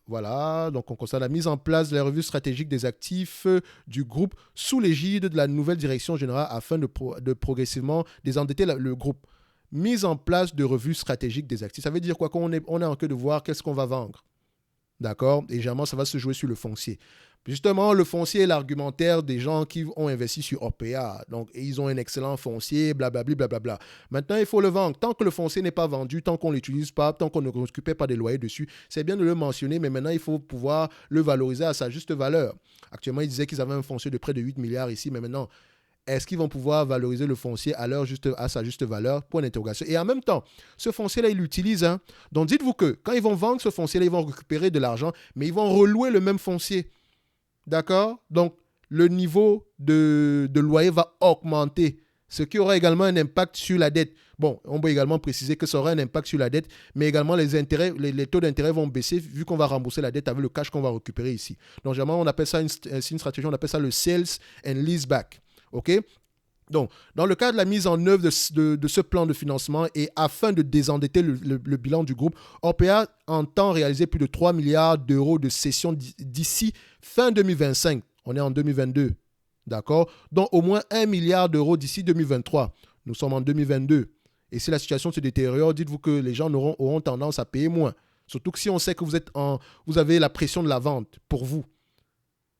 voilà. Donc, on constate la mise en place de la revue stratégique des actifs du groupe sous l'égide de la nouvelle direction générale afin de progressivement désendetter le groupe. Mise en place de revue stratégique des actifs. Ça veut dire quoi? Qu'on est en train de voir qu'est-ce qu'on va vendre. D'accord? Et généralement, ça va se jouer sur le foncier. Justement, le foncier est l'argumentaire des gens qui ont investi sur Orpea. Donc, ils ont un excellent foncier, blablabla, blablabla. Maintenant, il faut le vendre. Tant que le foncier n'est pas vendu, tant qu'on ne l'utilise pas, tant qu'on ne récupère pas des loyers dessus, c'est bien de le mentionner, mais maintenant, il faut pouvoir le valoriser à sa juste valeur. Actuellement, ils disaient qu'ils avaient un foncier de près de 8 milliards ici, mais maintenant, est-ce qu'ils vont pouvoir valoriser le foncier à sa juste valeur? Point d'interrogation. Et en même temps, ce foncier-là, ils l'utilisent. Hein. Donc, dites-vous que quand ils vont vendre ce foncier-là, ils vont récupérer de l'argent, mais ils vont relouer le même foncier. D'accord? Donc, le niveau de loyer va augmenter, ce qui aura également un impact sur la dette. Bon, on peut également préciser que ça aura un impact sur la dette, mais également les taux d'intérêt vont baisser vu qu'on va rembourser la dette avec le cash qu'on va récupérer ici. Donc, généralement, on appelle ça une stratégie, on appelle ça le sales and leaseback. OK? Donc, dans le cadre de la mise en œuvre de ce plan de financement et afin de désendetter le bilan du groupe, Orpea entend réaliser plus de 3 milliards d'euros de cessions d'ici fin 2025. On est en 2022. D'accord? Donc, au moins 1 milliard d'euros d'ici 2023. Nous sommes en 2022. Et si la situation se détériore, dites-vous que les gens auront tendance à payer moins. Surtout que si on sait que vous avez la pression de la vente pour vous.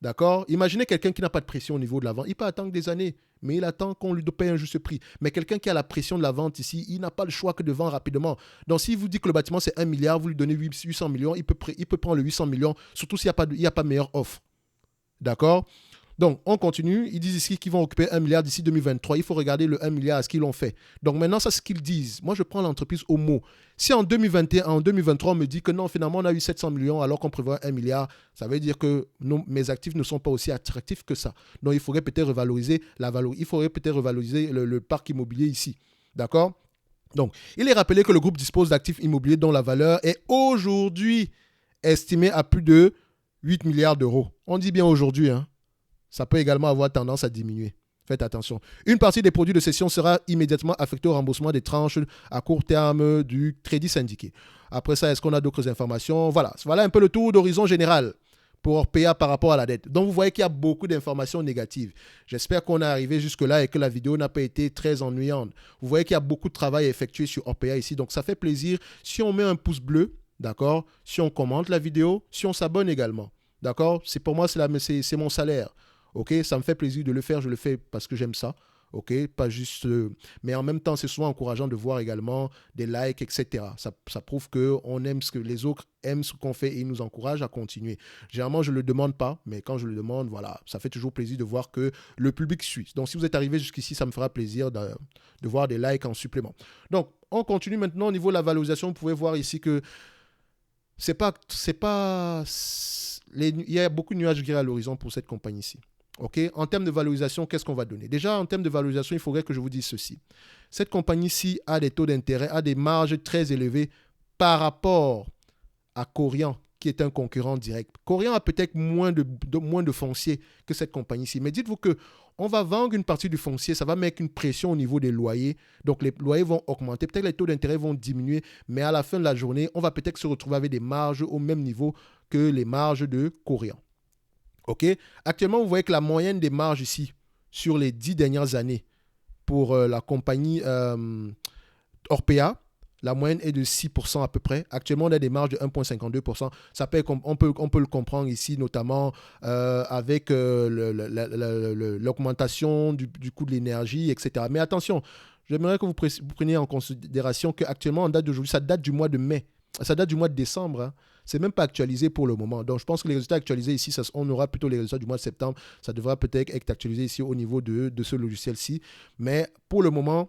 D'accord? Imaginez quelqu'un qui n'a pas de pression au niveau de la vente. Il peut attendre des années, mais il attend qu'on lui paye un juste prix. Mais quelqu'un qui a la pression de la vente ici, il n'a pas le choix que de vendre rapidement. Donc, s'il vous dit que le bâtiment, c'est 1 milliard, vous lui donnez 800 millions, il peut prendre le 800 millions, surtout s'il n'y a pas meilleure offre. D'accord? Donc, on continue. Ils disent ici qu'ils vont occuper 1 milliard d'ici 2023. Il faut regarder le 1 milliard à ce qu'ils l'ont fait. Donc, maintenant, c'est ce qu'ils disent. Moi, je prends l'entreprise au mot. Si en 2021, en 2023, on me dit que non, finalement, on a eu 700 millions alors qu'on prévoit 1 milliard, ça veut dire que mes actifs ne sont pas aussi attractifs que ça. Donc, il faudrait peut-être revaloriser le parc immobilier ici. D'accord? Donc, il est rappelé que le groupe dispose d'actifs immobiliers dont la valeur est aujourd'hui estimée à plus de 8 milliards d'euros. On dit bien aujourd'hui, hein. Ça peut également avoir tendance à diminuer. Faites attention. Une partie des produits de cession sera immédiatement affectée au remboursement des tranches à court terme du crédit syndiqué. Après ça, est-ce qu'on a d'autres informations? Voilà un peu le tour d'horizon général pour Orpea par rapport à la dette. Donc, vous voyez qu'il y a beaucoup d'informations négatives. J'espère qu'on est arrivé jusque-là et que la vidéo n'a pas été très ennuyante. Vous voyez qu'il y a beaucoup de travail effectué sur Orpea ici. Donc, ça fait plaisir si on met un pouce bleu, d'accord? Si on commente la vidéo, si on s'abonne également. D'accord? Pour moi, c'est mon salaire. Ok, ça me fait plaisir de le faire, je le fais parce que j'aime ça. Ok, pas juste. Mais en même temps, c'est souvent encourageant de voir également des likes, etc. Ça prouve que les autres aiment ce qu'on fait et ils nous encouragent à continuer. Généralement, je ne le demande pas, mais quand je le demande, voilà, ça fait toujours plaisir de voir que le public suit. Donc, si vous êtes arrivé jusqu'ici, ça me fera plaisir de voir des likes en supplément. Donc, on continue maintenant au niveau de la valorisation. Vous pouvez voir ici que il y a beaucoup de nuages gris à l'horizon pour cette compagnie-ci. Okay? En termes de valorisation, qu'est-ce qu'on va donner? Déjà, en termes de valorisation, il faudrait que je vous dise ceci. Cette compagnie-ci a des taux d'intérêt, a des marges très élevées par rapport à Korian, qui est un concurrent direct. Korian a peut-être moins de foncier que cette compagnie-ci. Mais dites-vous qu'on va vendre une partie du foncier, ça va mettre une pression au niveau des loyers. Donc, les loyers vont augmenter. Peut-être les taux d'intérêt vont diminuer. Mais à la fin de la journée, on va peut-être se retrouver avec des marges au même niveau que les marges de Korian. OK? Actuellement, vous voyez que la moyenne des marges ici, sur les 10 dernières années, pour la compagnie Orpea, la moyenne est de 6% à peu près. Actuellement, on a des marges de 1,52%. On peut le comprendre ici, notamment avec l'augmentation du coût de l'énergie, etc. Mais attention, j'aimerais que vous preniez en considération qu'actuellement, en date d'aujourd'hui, ça date du mois de mai. Ça date du mois de décembre. Hein. Ce n'est même pas actualisé pour le moment. Donc, je pense que les résultats actualisés ici, on aura plutôt les résultats du mois de septembre. Ça devra peut-être être actualisé ici au niveau de ce logiciel-ci. Mais pour le moment,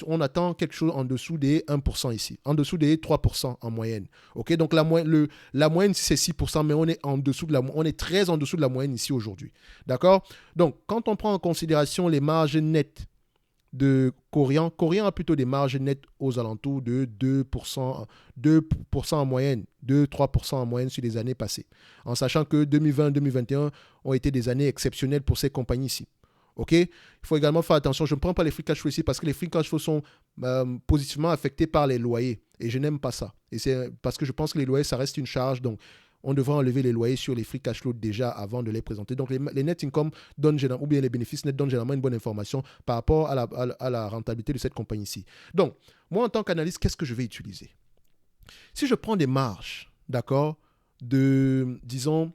on attend quelque chose en dessous des 1% ici. En dessous des 3% en moyenne. Okay? Donc, la moyenne, c'est 6%, mais on est très en dessous de la moyenne ici aujourd'hui. D'accord? Donc, quand on prend en considération les marges nettes de Corian. Corian a plutôt des marges nettes aux alentours de 2% en moyenne, 2-3% en moyenne sur les années passées. En sachant que 2020-2021 ont été des années exceptionnelles pour ces compagnies-ci. OK? Il faut également faire attention. Je ne prends pas les free cash flow ici parce que les free cash flow sont positivement affectés par les loyers. Et je n'aime pas ça. Et c'est parce que je pense que les loyers, ça reste une charge. Donc, on devrait enlever les loyers sur les free cash flow déjà avant de les présenter. Donc, les net income donnent ou bien les bénéfices nets donnent généralement une bonne information par rapport à la rentabilité de cette compagnie-ci. Donc, moi, en tant qu'analyste, qu'est-ce que je vais utiliser? Si je prends des marges, d'accord, de, disons,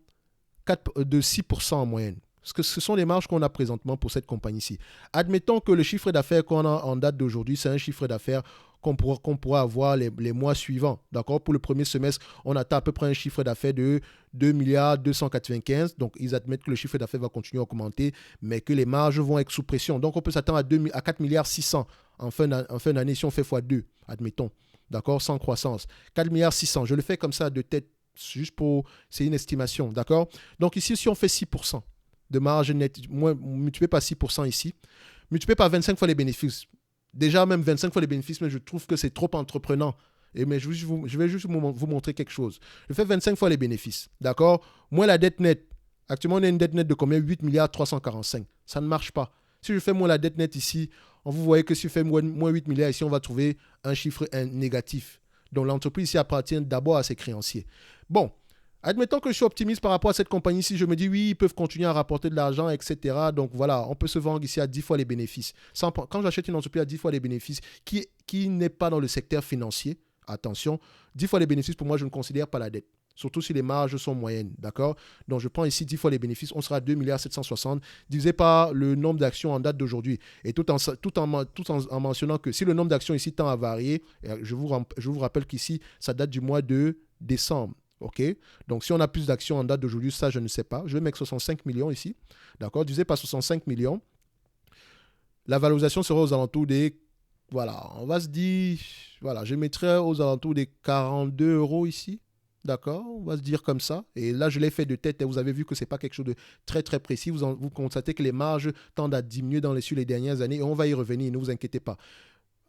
de 6% en moyenne, parce que ce sont les marges qu'on a présentement pour cette compagnie-ci. Admettons que le chiffre d'affaires qu'on a en date d'aujourd'hui, c'est un chiffre d'affaires qu'on pourra avoir les mois suivants. D'accord? Pour le premier semestre, on atteint à peu près un chiffre d'affaires de 2 milliards 295. Donc, ils admettent que le chiffre d'affaires va continuer à augmenter, mais que les marges vont être sous pression. Donc, on peut s'attendre à 4 milliards 600 en fin d'année si on fait x2, admettons. D'accord? Sans croissance. 4 milliards 600. Je le fais comme ça de tête, juste pour... C'est une estimation. D'accord? Donc, ici, si on fait 6%, de marge nette, multiplié par 6% ici, multiplié par 25 fois les bénéfices. Déjà, même 25 fois les bénéfices, mais je trouve que c'est trop entreprenant. Mais je vais juste vous montrer quelque chose. Je fais 25 fois les bénéfices, d'accord? Moins la dette nette. Actuellement, on a une dette nette de combien? 8 milliards 345. Ça ne marche pas. Si je fais moins la dette nette ici, vous voyez que si je fais moins 8 milliards ici, on va trouver un chiffre négatif. Donc, l'entreprise ici appartient d'abord à ses créanciers. Bon. Admettons que je suis optimiste par rapport à cette compagnie-ci, je me dis oui, ils peuvent continuer à rapporter de l'argent, etc. Donc voilà, on peut se vendre ici à 10 fois les bénéfices. Quand j'achète une entreprise à 10 fois les bénéfices qui n'est pas dans le secteur financier, attention, 10 fois les bénéfices, pour moi, je ne considère pas la dette. Surtout si les marges sont moyennes, d'accord? Donc je prends ici 10 fois les bénéfices, on sera à 2 milliards 760 divisé par le nombre d'actions en date d'aujourd'hui. Et tout en mentionnant que si le nombre d'actions ici tend à varier, je vous rappelle qu'ici, ça date du mois de décembre. OK? Donc, si on a plus d'actions en date d'aujourd'hui, ça, je ne sais pas. Je vais mettre 65 millions ici. D'accord? Divisé par 65 millions. La valorisation sera aux alentours des... Voilà, on va se dire... Voilà, je mettrai aux alentours des 42 euros ici. D'accord? On va se dire comme ça. Et là, je l'ai fait de tête et vous avez vu que ce n'est pas quelque chose de très, très précis. Vous constatez que les marges tendent à diminuer sur les dernières années et on va y revenir, ne vous inquiétez pas.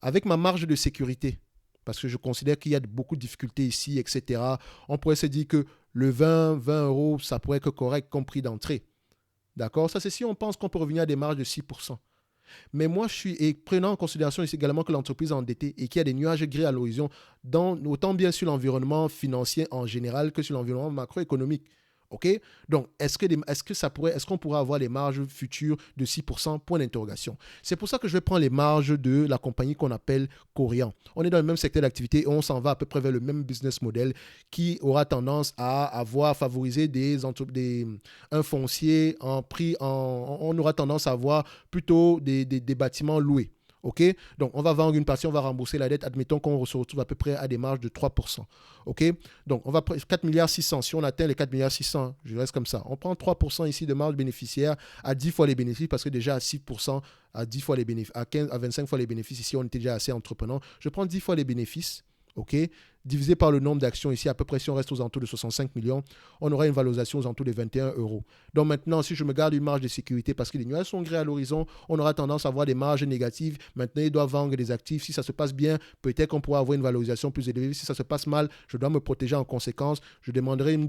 Avec ma marge de sécurité, parce que je considère qu'il y a beaucoup de difficultés ici, etc. On pourrait se dire que le 20 euros, ça pourrait être correct comme prix d'entrée. D'accord? Ça, c'est si on pense qu'on peut revenir à des marges de 6%. Mais moi, et prenant en considération ici également que l'entreprise est endettée et qu'il y a des nuages gris à l'horizon, autant bien sur l'environnement financier en général que sur l'environnement macroéconomique. OK? Donc, est-ce qu'on pourrait avoir les marges futures de 6%? Point d'interrogation. C'est pour ça que je vais prendre les marges de la compagnie qu'on appelle Corian. On est dans le même secteur d'activité et on s'en va à peu près vers le même business model qui aura tendance à favoriser un foncier en prix. On aura tendance à avoir plutôt des bâtiments loués. OK? Donc, on va vendre une partie, on va rembourser la dette. Admettons qu'on se retrouve à peu près à des marges de 3%. OK? Donc, on va 4 milliards 600. Si on atteint les 4 milliards 600, je reste comme ça. On prend 3% ici de marge bénéficiaire à 10 fois les bénéfices parce que déjà à 6%, à 10 fois les bénéfices, à 25 fois les bénéfices, ici, on était déjà assez entreprenant. Je prends 10 fois les bénéfices. OK? Divisé par le nombre d'actions ici, à peu près si on reste aux alentours de 65 millions, on aura une valorisation aux alentours de 21 euros. Donc maintenant, si je me garde une marge de sécurité parce que les nuages sont gris à l'horizon, on aura tendance à avoir des marges négatives. Maintenant, ils doivent vendre des actifs. Si ça se passe bien, peut-être qu'on pourra avoir une valorisation plus élevée. Si ça se passe mal, je dois me protéger en conséquence. Je demanderai une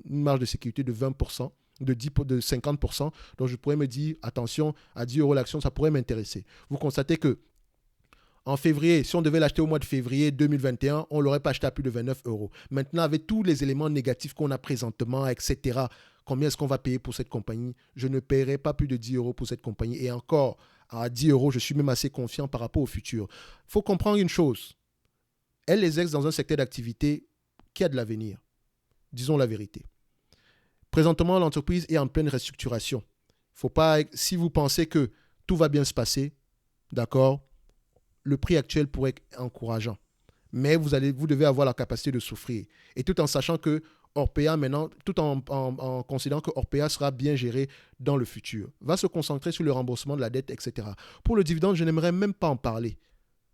marge de sécurité de 20%. De 50%. Donc, je pourrais me dire, attention, à 10 euros l'action, ça pourrait m'intéresser. Vous constatez que en février, si on devait l'acheter au mois de février 2021, on ne l'aurait pas acheté à plus de 29 euros. Maintenant, avec tous les éléments négatifs qu'on a présentement, etc., combien est-ce qu'on va payer pour cette compagnie? Je ne paierai pas plus de 10 euros pour cette compagnie. Et encore, à 10 euros, je suis même assez confiant par rapport au futur. Il faut comprendre une chose. Elle exerce dans un secteur d'activité qui a de l'avenir. Disons la vérité. Présentement, l'entreprise est en pleine restructuration. Faut pas, si vous pensez que tout va bien se passer, d'accord, le prix actuel pourrait être encourageant. Mais vous devez avoir la capacité de souffrir. Et tout en sachant que Orpea maintenant, tout en considérant que Orpea sera bien géré dans le futur, va se concentrer sur le remboursement de la dette, etc. Pour le dividende, je n'aimerais même pas en parler.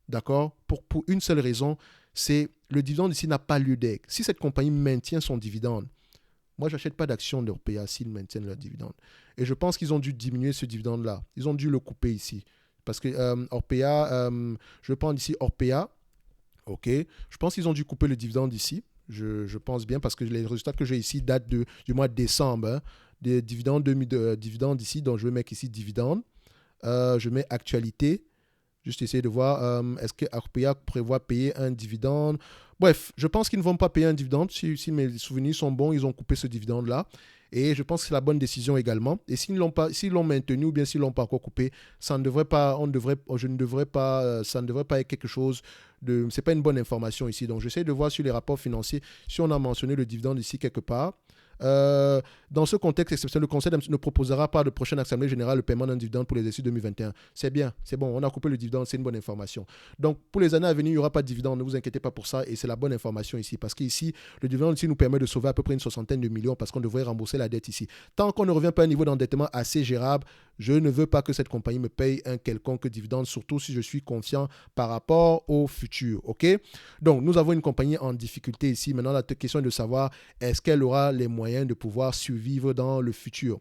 D'accord? Pour une seule raison, c'est le dividende ici n'a pas lieu d'être. Si cette compagnie maintient son dividende, moi, je n'achète pas d'actions d'Orpea s'ils maintiennent leur dividende. Et je pense qu'ils ont dû diminuer ce dividende-là. Ils ont dû le couper ici. Parce que Orpea, je prends ici Orpea. OK. Je pense qu'ils ont dû couper le dividende ici. Je pense bien parce que les résultats que j'ai ici datent du mois de décembre. Hein, des dividendes ici. Donc, je vais mettre ici dividende. Je mets actualité. Juste essayer de voir est-ce que Orpea prévoit payer un dividende. Bref, je pense qu'ils ne vont pas payer un dividende. Si mes souvenirs sont bons, ils ont coupé ce dividende-là. Et je pense que c'est la bonne décision également. Et s'ils l'ont maintenu ou bien s'ils ne l'ont pas encore coupé, ça ne devrait pas, ça ne devrait pas être quelque chose de... C'est pas une bonne information ici. Donc, j'essaie de voir sur les rapports financiers si on a mentionné le dividende ici quelque part. Dans ce contexte exceptionnel, le Conseil ne proposera pas de prochaine Assemblée générale le paiement d'un dividende pour les exercices 2021. C'est bien, c'est bon, on a coupé le dividende, c'est une bonne information. Donc, pour les années à venir, il n'y aura pas de dividende, ne vous inquiétez pas pour ça, et c'est la bonne information ici, parce qu'ici, le dividende ici nous permet de sauver à peu près une soixantaine de millions, parce qu'on devrait rembourser la dette ici. Tant qu'on ne revient pas à un niveau d'endettement assez gérable, je ne veux pas que cette compagnie me paye un quelconque dividende, surtout si je suis confiant par rapport au futur, ok? Donc, nous avons une compagnie en difficulté ici. Maintenant, la question est de savoir, est-ce qu'elle aura les moyens de pouvoir survivre dans le futur?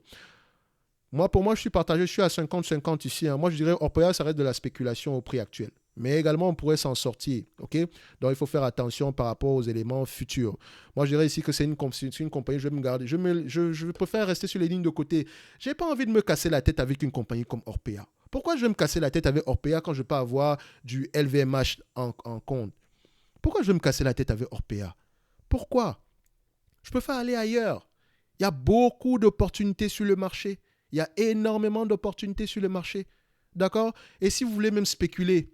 Pour moi, je suis partagé, je suis à 50-50 ici. Hein. Moi, je dirais, Orpea, ça reste de la spéculation au prix actuel. Mais également, on pourrait s'en sortir. Ok. Donc, il faut faire attention par rapport aux éléments futurs. Moi, je dirais ici que c'est une compagnie, je vais me garder. Je préfère rester sur les lignes de côté. Je n'ai pas envie de me casser la tête avec une compagnie comme Orpea. Pourquoi je vais me casser la tête avec Orpea quand je peux avoir du LVMH en compte? Pourquoi je vais me casser la tête avec Orpea? Pourquoi? Je préfère aller ailleurs. Il y a beaucoup d'opportunités sur le marché. Il y a énormément d'opportunités sur le marché. D'accord? Et si vous voulez même spéculer,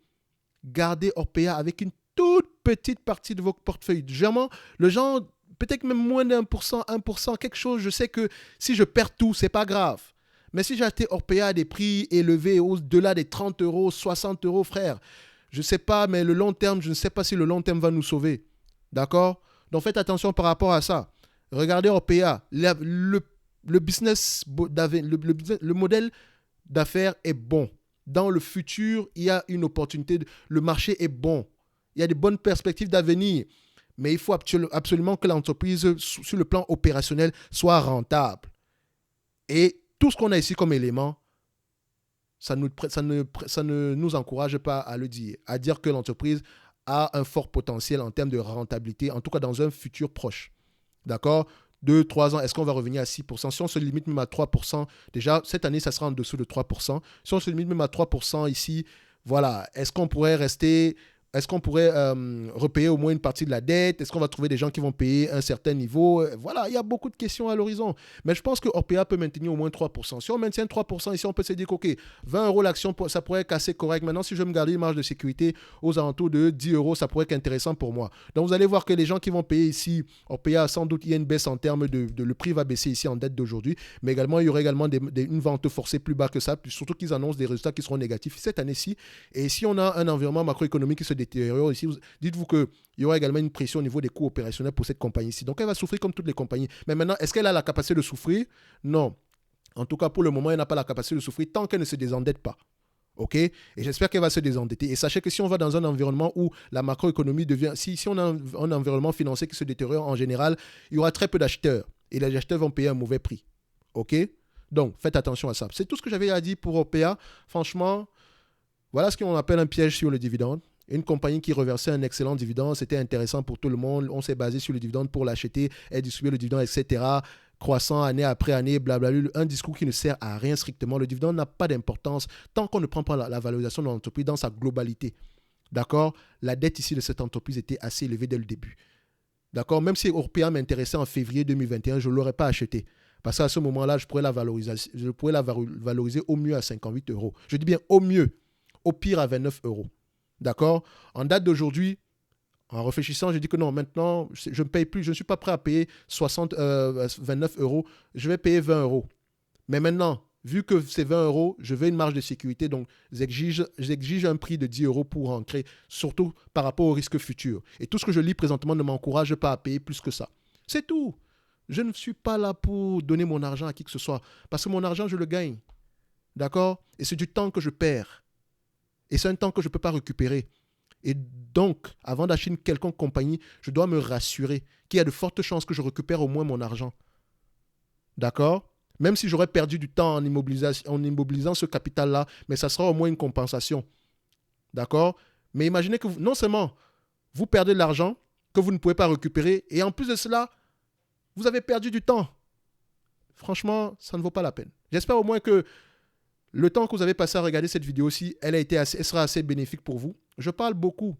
gardez Orpea avec une toute petite partie de votre portefeuille. Généralement, le genre, peut-être même moins d'1%, 1%, quelque chose. Je sais que si je perds tout, c'est pas grave. Mais si j'ai acheté Orpea à des prix élevés, au-delà des 30 euros, 60 euros, frère, je ne sais pas, mais le long terme, je ne sais pas si le long terme va nous sauver. D'accord? Donc faites attention par rapport à ça. Regardez Orpea. Le business, le modèle d'affaires est bon. Dans le futur, il y a une opportunité. Le marché est bon. Il y a de bonnes perspectives d'avenir. Mais il faut absolument que l'entreprise, sur le plan opérationnel, soit rentable. Et tout ce qu'on a ici comme élément, ça ne nous encourage pas à le dire. À dire que l'entreprise a un fort potentiel en termes de rentabilité, en tout cas dans un futur proche. D'accord? 2-3 ans, est-ce qu'on va revenir à 6%? Si on se limite même à 3%, déjà, cette année, ça sera en dessous de 3%. Si on se limite même à 3% ici, voilà, est-ce qu'on pourrait repayer au moins une partie de la dette? Est-ce qu'on va trouver des gens qui vont payer un certain niveau? Voilà, il y a beaucoup de questions à l'horizon. Mais je pense que Orpea peut maintenir au moins 3%. Si on maintient 3%, ici, on peut se dire qu'OK, 20 euros l'action, ça pourrait être assez correct. Maintenant, si je veux me garder une marge de sécurité aux alentours de 10 euros, ça pourrait être intéressant pour moi. Donc, vous allez voir que les gens qui vont payer ici, Orpea, sans doute, il y a une baisse en termes le prix va baisser ici en dette d'aujourd'hui. Mais également, il y aurait également une vente forcée plus bas que ça, surtout qu'ils annoncent des résultats qui seront négatifs cette année-ci. Et si on a un environnement macroéconomique qui se détériore ici, dites-vous qu'il y aura également une pression au niveau des coûts opérationnels pour cette compagnie-ci. Donc, elle va souffrir comme toutes les compagnies. Mais maintenant, est-ce qu'elle a la capacité de souffrir? Non. En tout cas, pour le moment, elle n'a pas la capacité de souffrir tant qu'elle ne se désendette pas. OK? Et j'espère qu'elle va se désendetter. Et sachez que si on va dans un environnement où la macroéconomie devient... Si on a un environnement financier qui se détériore en général, il y aura très peu d'acheteurs. Et les acheteurs vont payer un mauvais prix. OK? Donc, faites attention à ça. C'est tout ce que j'avais à dire pour Orpea. Franchement, voilà ce qu'on appelle un piège sur le dividende. Une compagnie qui reversait un excellent dividende, c'était intéressant pour tout le monde. On s'est basé sur le dividende pour l'acheter et distribuer le dividende, etc. Croissant année après année, blablabla. Un discours qui ne sert à rien strictement. Le dividende n'a pas d'importance tant qu'on ne prend pas la valorisation de l'entreprise dans sa globalité. D'accord? La dette ici de cette entreprise était assez élevée dès le début. D'accord? Même si Orpea m'intéressait en février 2021, je ne l'aurais pas acheté. Parce qu'à ce moment-là, je pourrais la valoriser au mieux à 58 euros. Je dis bien au mieux. Au pire à 29 euros. D'accord? En date d'aujourd'hui, en réfléchissant, je dis que non, maintenant, je ne paye plus, je ne suis pas prêt à payer 29 euros, je vais payer 20 euros. Mais maintenant, vu que c'est 20 euros, je veux une marge de sécurité, donc j'exige un prix de 10 euros pour ancrer, surtout par rapport au risque futur. Et tout ce que je lis présentement ne m'encourage pas à payer plus que ça. C'est tout. Je ne suis pas là pour donner mon argent à qui que ce soit, parce que mon argent, je le gagne. D'accord? Et c'est du temps que je perds. Et c'est un temps que je ne peux pas récupérer. Et donc, avant d'acheter une quelconque compagnie, je dois me rassurer qu'il y a de fortes chances que je récupère au moins mon argent. D'accord? Même si j'aurais perdu du temps en immobilisant ce capital-là, mais ça sera au moins une compensation. D'accord? Mais imaginez que non seulement vous perdez de l'argent que vous ne pouvez pas récupérer, et en plus de cela, vous avez perdu du temps. Franchement, ça ne vaut pas la peine. J'espère au moins que le temps que vous avez passé à regarder cette vidéo-ci, elle sera assez bénéfique pour vous. Je parle beaucoup,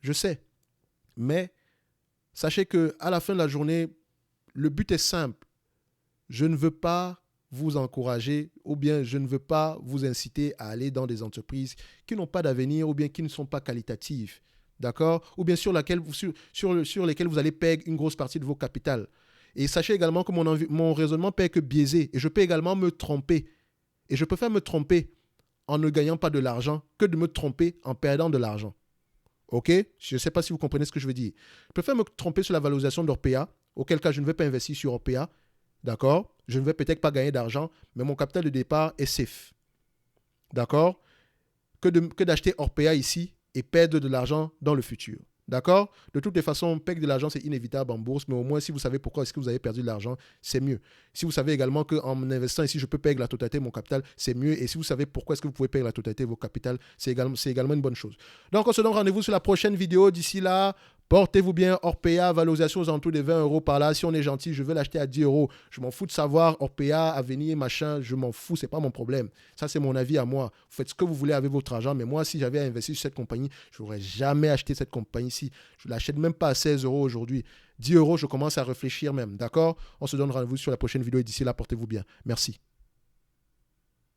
je sais. Mais sachez qu'à la fin de la journée, le but est simple. Je ne veux pas vous encourager ou bien je ne veux pas vous inciter à aller dans des entreprises qui n'ont pas d'avenir ou bien qui ne sont pas qualitatives. D'accord? Ou bien sur lesquelles vous allez perdre une grosse partie de vos capitales. Et sachez également que mon raisonnement peut être biaisé et je peux également me tromper. Et je préfère me tromper en ne gagnant pas de l'argent que de me tromper en perdant de l'argent. OK? Je ne sais pas si vous comprenez ce que je veux dire. Je préfère me tromper sur la valorisation d'Orpea, auquel cas je ne vais pas investir sur Orpea. D'accord? Je ne vais peut-être pas gagner d'argent, mais mon capital de départ est safe. D'accord? Que d'acheter Orpea ici et perdre de l'argent dans le futur. D'accord? De toutes les façons, perdre de l'argent, c'est inévitable en bourse, mais au moins, si vous savez pourquoi est-ce que vous avez perdu de l'argent, c'est mieux. Si vous savez également qu'en investissant ici, je peux perdre la totalité de mon capital, c'est mieux. Et si vous savez pourquoi est-ce que vous pouvez perdre la totalité de vos capitales, c'est également une bonne chose. Donc, on se donne rendez-vous sur la prochaine vidéo. D'ici là, portez-vous bien. Orpea, valorisation aux alentours de 20 € par là. Si on est gentil, je vais l'acheter à 10 €. Je m'en fous de savoir. Orpea, Avenir, machin, je m'en fous. C'est pas mon problème. Ça, c'est mon avis à moi. Vous faites ce que vous voulez avec votre argent. Mais moi, si j'avais investi sur cette compagnie, je n'aurais jamais acheté cette compagnie-ci. Je ne l'achète même pas à 16 € aujourd'hui. 10 €, je commence à réfléchir même. D'accord? On se donne rendez-vous sur la prochaine vidéo. Et d'ici là, portez-vous bien. Merci.